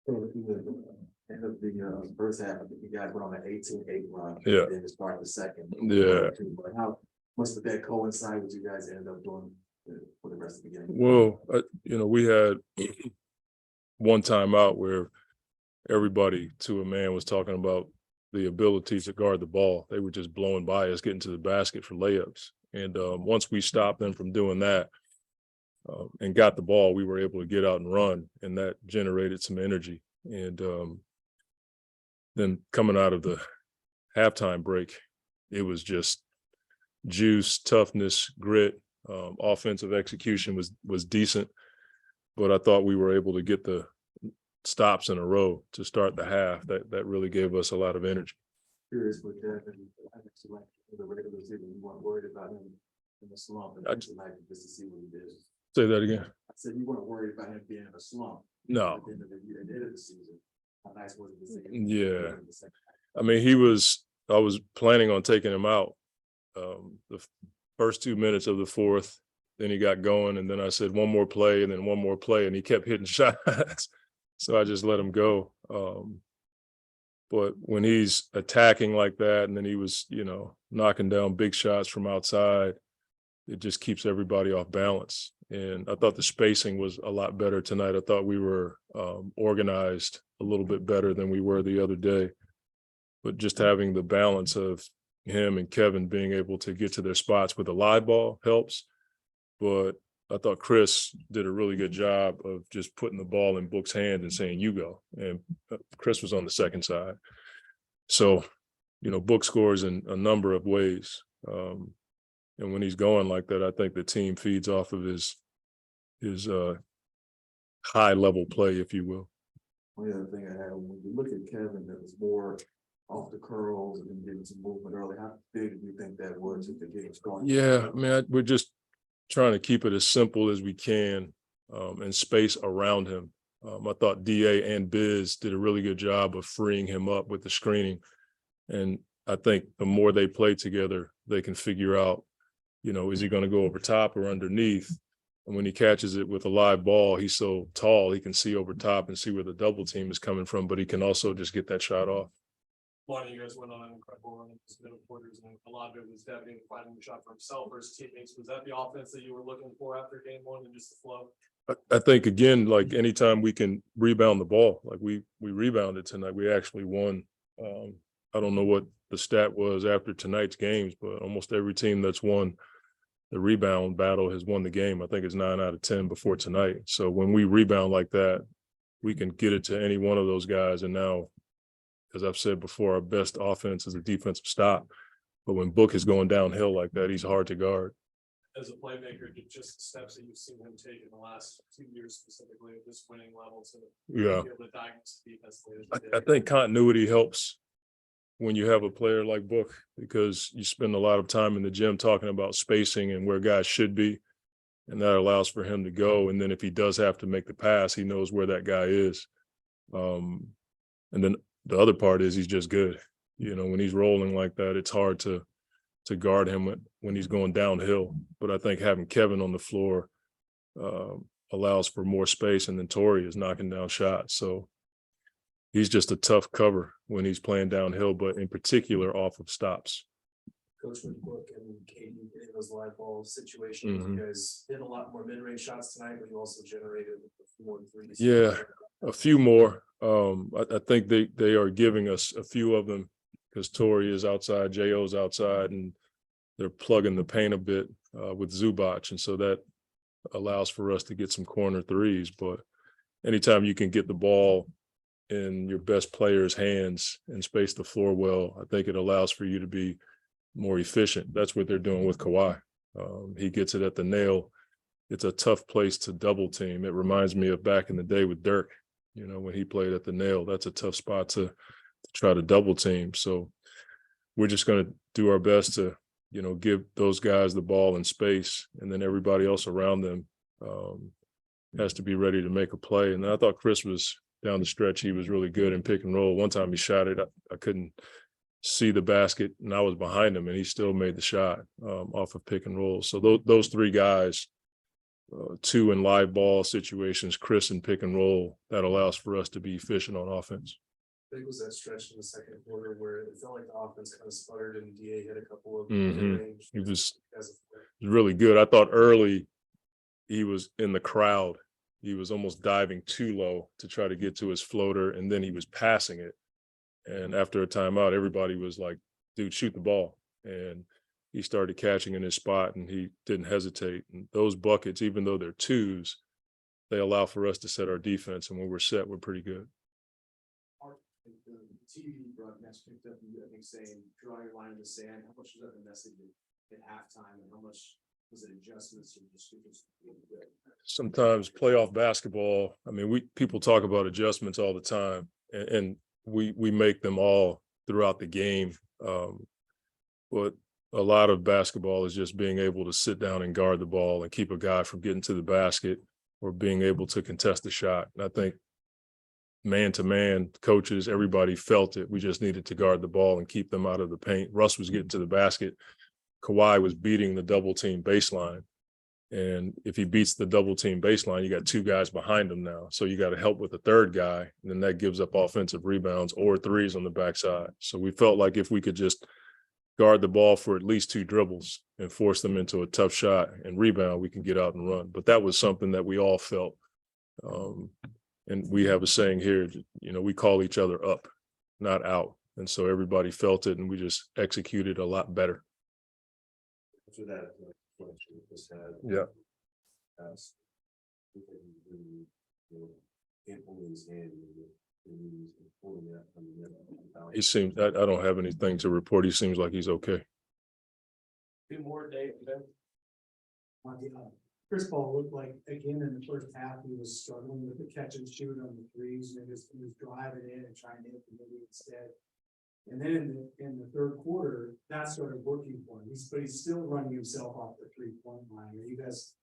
End of the first half, I think you guys went on an 18-8 run. Yeah. Then to start the second. Yeah. But how much did that coincide with you guys ended up doing for the rest of the game? Well, we had one timeout where everybody to a man was talking about the ability to guard the ball. They were just blowing by us, getting to the basket for layups. And once we stopped them from doing that and got the ball, we were able to get out and run, and that generated some energy. And then coming out of the halftime break, it was just juice, toughness, grit. Offensive execution was decent, but I thought we were able to get the stops in a row to start the half. That really gave us a lot of energy. Curious with that, I actually like the regular season. You weren't worried about him in the slump, and actually like just to see what he did. Say that again. I said you weren't worried about him being in a slump. No. At the end of the season. How nice was it to see him? Yeah. I mean, I was planning on taking him out the first 2 minutes of the fourth. Then he got going, and then I said one more play, and then one more play, and he kept hitting shots. So I just let him go. But when he's attacking like that, and then he was, knocking down big shots from outside, it just keeps everybody off balance. And I thought the spacing was a lot better tonight. I thought we were organized a little bit better than we were the other day. But just having the balance of him and Kevin being able to get to their spots with a live ball helps. But I thought Chris did a really good job of just putting the ball in Book's hand and saying, you go. And Chris was on the second side. So, Book scores in a number of ways. And when he's going like that, I think the team feeds off of his high level play, if you will. One other thing I had, when you look at Kevin, that was more off the curls and getting some movement early. How big do you think that was if the game's going? Yeah, man, we're just trying to keep it as simple as we can and space around him. I thought DA and Biz did a really good job of freeing him up with the screening. And I think the more they play together, they can figure out, is he going to go over top or underneath? And when he catches it with a live ball, he's so tall, he can see over top and see where the double team is coming from, but he can also just get that shot off. One of you guys went on an incredible run in the middle quarters, and a lot of it was Devin finding the shot for himself versus teammates. Was that the offense that you were looking for after game one, and just the flow? I think, again, like anytime we can rebound the ball, like we rebounded tonight, we actually won. I don't know what the stat was after tonight's games, but almost every team that's won the rebound battle has won the game. I think it's 9 out of 10 before tonight. So when we rebound like that, we can get it to any one of those guys. And now, as I've said before, our best offense is a defensive stop. But when Book is going downhill like that, he's hard to guard. As a playmaker, just the steps that you've seen him take in the last 2 years, specifically at this winning level, to be able to diagnose the defense. I think continuity helps when you have a player like Book, because you spend a lot of time in the gym talking about spacing and where guys should be, and that allows for him to go. And then if he does have to make the pass, he knows where that guy is. And then the other part is he's just good. When he's rolling like that, it's hard to guard him when he's going downhill. But I think having Kevin on the floor allows for more space, and then Torrey is knocking down shots. So he's just a tough cover when he's playing downhill, but in particular off of stops. Coach, with Book and Katie in those live ball situations, you guys hit a lot more mid-range shots tonight, but you also generated a few more threes. Yeah, a few more. I think they are giving us a few of them because Torrey is outside, J.O.'s outside, and they're plugging the paint a bit with Zubac. And so that allows for us to get some corner threes. But anytime you can get the ball in your best player's hands and space the floor well, I think it allows for you to be more efficient. That's what they're doing with Kawhi. He gets it at the nail. It's a tough place to double team. It reminds me of back in the day with Dirk, when he played at the nail. That's a tough spot to try to double team. So we're just going to do our best to, give those guys the ball in space, and then everybody else around them has to be ready to make a play. And I thought Chris was down the stretch. He was really good in pick and roll. One time he shot it. I couldn't see the basket, and I was behind him, and he still made the shot off of pick and roll. So those three guys two and live ball situations, Chris and pick and roll, that allows for us to be efficient on offense. I think it was that stretch in the second quarter where it felt like the offense kind of sputtered and DA hit a couple of Mhm. range. He was as a really good. I thought early he was in the crowd. He was almost diving too low to try to get to his floater, and then he was passing it. And after a timeout, everybody was like, dude, shoot the ball. And he started catching in his spot, and he didn't hesitate. And those buckets, even though they're twos, they allow for us to set our defense. And when we're set, we're pretty good. The TV broadcast picked up you, I think, saying, draw your line in the sand. How much was that the message at halftime, and how much was it adjustments or just good? Sometimes playoff basketball, I mean, people talk about adjustments all the time, and we make them all throughout the game. But a lot of basketball is just being able to sit down and guard the ball and keep a guy from getting to the basket, or being able to contest the shot. And I think man-to-man coaches, everybody felt it. We just needed to guard the ball and keep them out of the paint. Russ was getting to the basket. Kawhi was beating the double team baseline. And if he beats the double team baseline, you got two guys behind him now. So you got to help with the third guy. And then that gives up offensive rebounds or threes on the backside. So we felt like if we could just guard the ball for at least two dribbles and force them into a tough shot and rebound, we can get out and run. But that was something that we all felt. And we have a saying here, we call each other up, not out. And so everybody felt it, and we just executed a lot better. After that, question just had. Yeah. Asked. Can't hold his hand. Pulling that from the middle. He seems, I don't have anything to report. He seems like he's okay. Two more, Dave. Chris Paul looked like, again, in the first half, he was struggling with the catch and shoot on the threes, and he was driving in and trying to hit the middle instead. And then in the third quarter, that started working for him. But he's still running himself off the 3-point line. Are you guys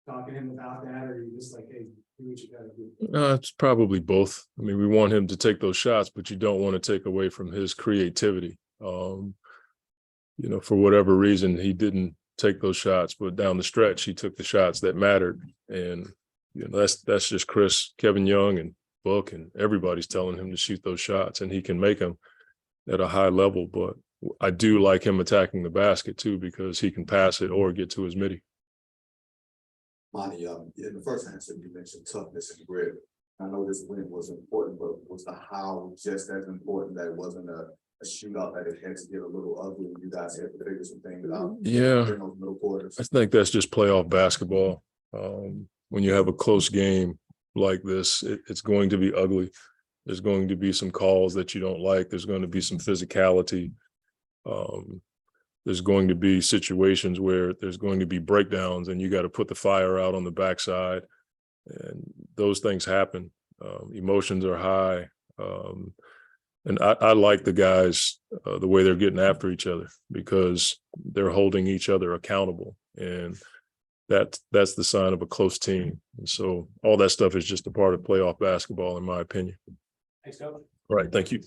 talking to him about that, or are you just like, hey, do what you gotta do? It's probably both. I mean, we want him to take those shots, but you don't want to take away from his creativity. For whatever reason, he didn't take those shots, but down the stretch, he took the shots that mattered. And that's just Chris, Kevin Young, and Book, and everybody's telling him to shoot those shots, and he can make them at a high level. But I do like him attacking the basket too, because he can pass it or get to his midi. Monty, in the first answer, you mentioned toughness and grit. I know this win was important, but was the how just as important that it wasn't a shootout, that it had to get a little ugly and you guys had to figure some things out? Yeah, In those middle quarters. I think that's just playoff basketball. When you have a close game like this, it's going to be ugly. There's going to be some calls that you don't like. There's going to be some physicality. There's going to be situations where there's going to be breakdowns, and you got to put the fire out on the backside. And those things happen. Emotions are high. And I like the guys, the way they're getting after each other, because they're holding each other accountable. And that's the sign of a close team. And so all that stuff is just a part of playoff basketball, in my opinion. Thanks, Coach. All right. Thank you.